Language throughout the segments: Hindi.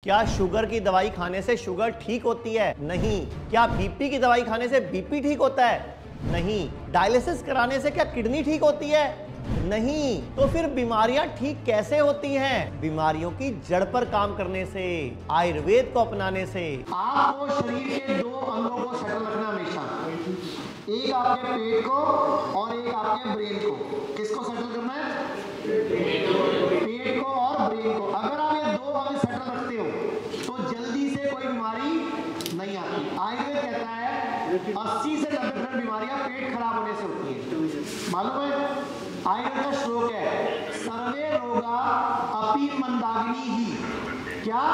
क्या शुगर की दवाई खाने से शुगर ठीक होती है? नहीं। क्या बीपी की दवाई खाने से बीपी ठीक होता है? नहीं। डायलिसिस कराने से क्या किडनी ठीक होती है? नहीं। तो फिर बीमारियां ठीक कैसे होती हैं? बीमारियों की जड़ पर काम करने से, आयुर्वेद को अपनाने से। आपको शरीर के दो अंगों को सेटल रखना हमेशा, एक आपके पेट को और एक आपके ब्रेन को। किसको सेटल करना है? पेट को और ब्रेन को। अगर आप ये दो अंग सेटल रखते हो तो जल्दी से कोई बीमारी नहीं आती। आयुर्वेद कहता है 80 से 90% बीमारियां पेट खराब होने से होती है। मालूम है? आयुर्वेद का श्लोक है, सर्वे रोगा अपि मंदाग्नि ही। क्या?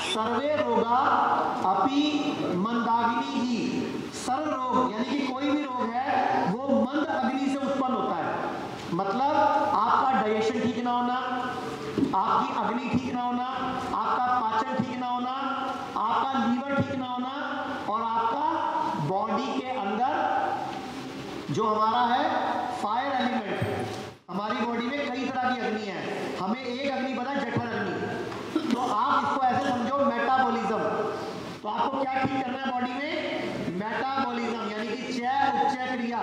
सर्वे रोगा अपि मंदाग्नि ही। सर्व रोग यानी कि कोई भी रोग है वो मंद अग्नि से उत्पन्न होता है। मतलब आपका डाइजेशन ठीक ना होना, आपकी अग्नि ठीक ना होना, आपका पाचन ठीक ना होना, आपका लीवर ठीक ना होना और आपका बॉडी के अंदर जो हमारा है फायर एलिमेंट। हमारी बॉडी में कई तरह की अग्नि है, हमें एक अग्नि पता है, जठर अग्नि। तो आप इसको ऐसे समझो मेटाबॉलिज्म। तो आपको क्या ठीक करना है बॉडी में? मेटाबॉलिज्म यानी कि चय उपचय क्रिया,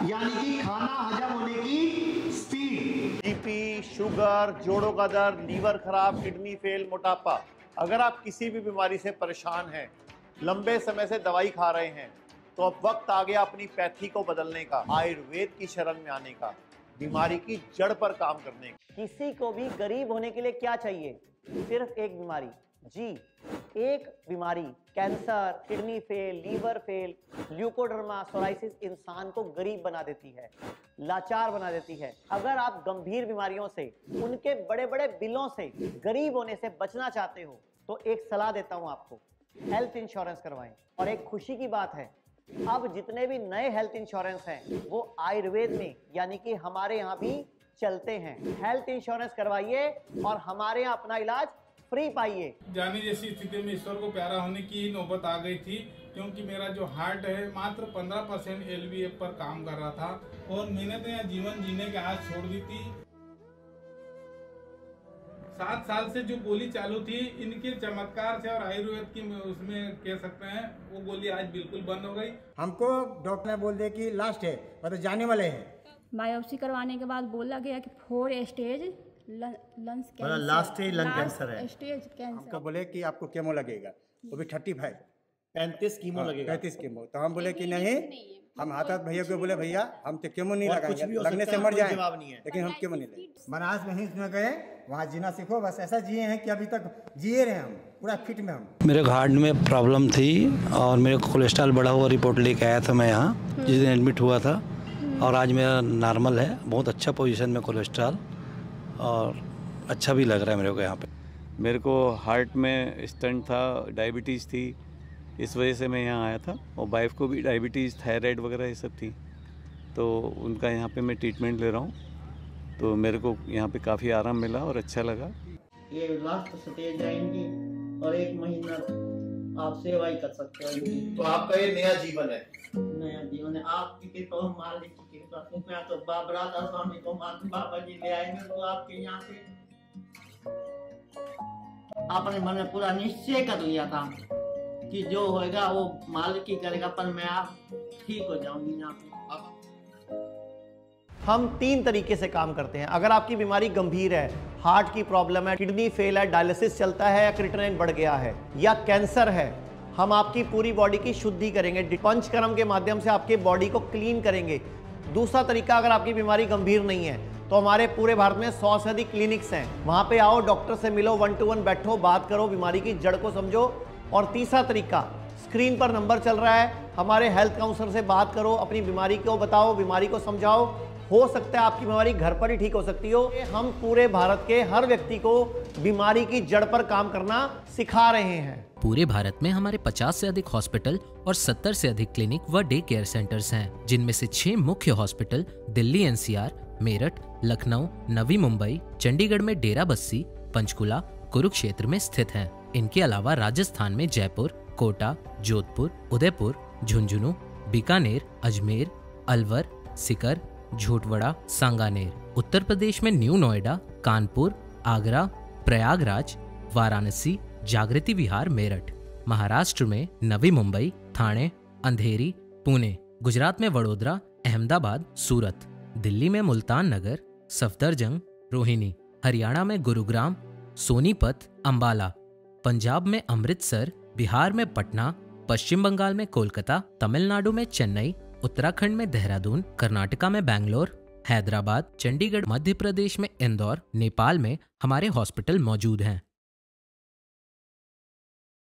यानी कि खाना हजम होने की स्पीड। बीपी, शुगर, जोड़ों का दर्द, लीवर खराब, किडनी फेल, मोटापा, अगर आप किसी भी बीमारी से परेशान हैं, लंबे समय से दवाई खा रहे हैं, तो अब वक्त आ गया अपनी पैथी को बदलने का, आयुर्वेद की शरण में आने का, बीमारी की जड़ पर काम करने का। किसी को भी गरीब होने के लिए क्या चाहिए? सिर्फ एक बीमारी। जी, एक बीमारी, cancer, kidney fail, liver fail, leucoderma, psoriasis इंसान को गरीब बना देती है, लाचार बना देती है। अगर आप गंभीर बीमारियों से, उनके बड़े बड़े बिलों से, गरीब होने से बचना चाहते हो तो एक सलाह देता हूं आपको, हेल्थ इंश्योरेंस करवाएं। और एक खुशी की बात है, अब जितने भी नए हेल्थ इंश्योरेंस हैं वो आयुर्वेद में यानी कि हमारे यहाँ भी चलते हैं। हेल्थ इंश्योरेंस करवाइए और हमारे यहाँ अपना इलाज फ्री पाइए। जाने जैसी स्थिति में ईश्वर को प्यारा होने की नौबत आ गई थी, क्योंकि मेरा जो हार्ट है मात्र 15% LVF पर काम कर रहा था और मैंने तो यहाँ जीवन जीने के आज छोड़ दी थी। 7 साल से जो गोली चालू थी, इनके चमत्कार से और आयुर्वेद की उसमें कह सकते हैं, वो गोली आज बिल्कुल बंद हो गई। हमको डॉक्टर ने बोल दिया कि लास्ट है, मतलब जाने वाले हैं। बायोप्सी करवाने के बाद बोला गया कि 4 stage lungs cancer, last stage lung cancer है। Stage cancer. हमको बोले कि आपको केमो लगेगा, वो भी 35 35 कीमो लगेगा। 35 केमो। तो हम बोले कि नहीं, हम हाथ भैया को बोले भैया हम तो केमो नहीं लगाएंगे, लगने से मर जाए, लेकिन हम केमो नहीं लेंगे। बनारस में ही इसमें गए, वहाँ जीना सीखो, बस ऐसा जिए हैं कि अभी तक जिए रहे, हम पूरा फिट में। हम मेरे हार्ट में प्रॉब्लम थी और मेरे कोलेस्ट्रॉल बढ़ा हुआ रिपोर्ट लेके आया था मैं यहाँ जिस दिन एडमिट हुआ था, और आज मेरा नॉर्मल है, बहुत अच्छा पोजीशन में कोलेस्ट्रॉल, और अच्छा भी लग रहा है मेरे को यहाँ पे। मेरे को हार्ट में स्टंट था, डायबिटीज़ थी, इस वजह से मैं यहाँ आया था। और वाइफ को भी डायबिटीज़, थायराइड वगैरह ये सब थी, तो उनका यहाँ पे मैं ट्रीटमेंट ले रहा हूँ। तो मेरे को यहाँ पे काफ़ी आराम मिला और अच्छा लगा। ये लास्ट स्टेज है इनकी और 1 महीना आप सेवा ही कर सकते हो। तो आपका ये नया जीवन है। नया जीवन है आपकी कृपा, मालिक की कृपा। मैं तो बाबरा स्वामी को बाबा जी ले आएंगे तो आपके यहाँ से आपने मन में पूरा निश्चय कर लिया था कि जो होएगा वो मालिक ही करेगा, पर मैं आप ठीक हो जाऊंगी यहाँ पे। हम 3 तरीके से काम करते हैं। अगर आपकी बीमारी गंभीर है, हार्ट की प्रॉब्लम है, किडनी फेल है, डायलिसिस चलता है या क्रिएटिनिन बढ़ गया है, या कैंसर है, हम आपकी पूरी बॉडी की शुद्धि करेंगे, पंचकर्म के माध्यम से आपके बॉडी को क्लीन करेंगे। दूसरा तरीका, अगर आपकी बीमारी गंभीर नहीं है तो हमारे पूरे भारत में 100 से अधिक क्लिनिक्स हैं, वहां पे आओ, डॉक्टर से मिलो, 1 to 1 बैठो, बात करो, बीमारी की जड़ को समझो। और तीसरा तरीका, स्क्रीन पर नंबर चल रहा है, हमारे हेल्थ काउंसलर से बात करो, अपनी बीमारी को बताओ, बीमारी को समझाओ, हो सकता है आपकी बीमारी घर पर ही ठीक हो सकती हो। हम पूरे भारत के हर व्यक्ति को बीमारी की जड़ पर काम करना सिखा रहे हैं। पूरे भारत में हमारे 50 से अधिक हॉस्पिटल और 70 से अधिक क्लिनिक व डे केयर सेंटर्स हैं, जिनमें से 6 मुख्य हॉस्पिटल दिल्ली NCR, मेरठ, लखनऊ, नवी मुंबई, चंडीगढ़ में डेरा बस्सी, पंचकुला, कुरुक्षेत्र में स्थित हैं। इनके अलावा राजस्थान में जयपुर, कोटा, जोधपुर, उदयपुर, झुंझुनू, बीकानेर, अजमेर, अलवर, सीकर, झोटवड़ा, सांगानेर। उत्तर प्रदेश में न्यू नोएडा, कानपुर, आगरा, प्रयागराज, वाराणसी, जागृति विहार मेरठ, महाराष्ट्र में नवी मुंबई, ठाणे, अंधेरी, पुणे, गुजरात में वडोदरा, अहमदाबाद, सूरत, दिल्ली में मुल्तान नगर, सफदरजंग, रोहिणी, हरियाणा में गुरुग्राम, सोनीपत, अंबाला, पंजाब में अमृतसर, बिहार में पटना, पश्चिम बंगाल में कोलकाता, तमिलनाडु में चेन्नई, उत्तराखंड में देहरादून, कर्नाटका में बैंगलोर, हैदराबाद, चंडीगढ़, मध्य प्रदेश में इंदौर, नेपाल में हमारे हॉस्पिटल मौजूद हैं।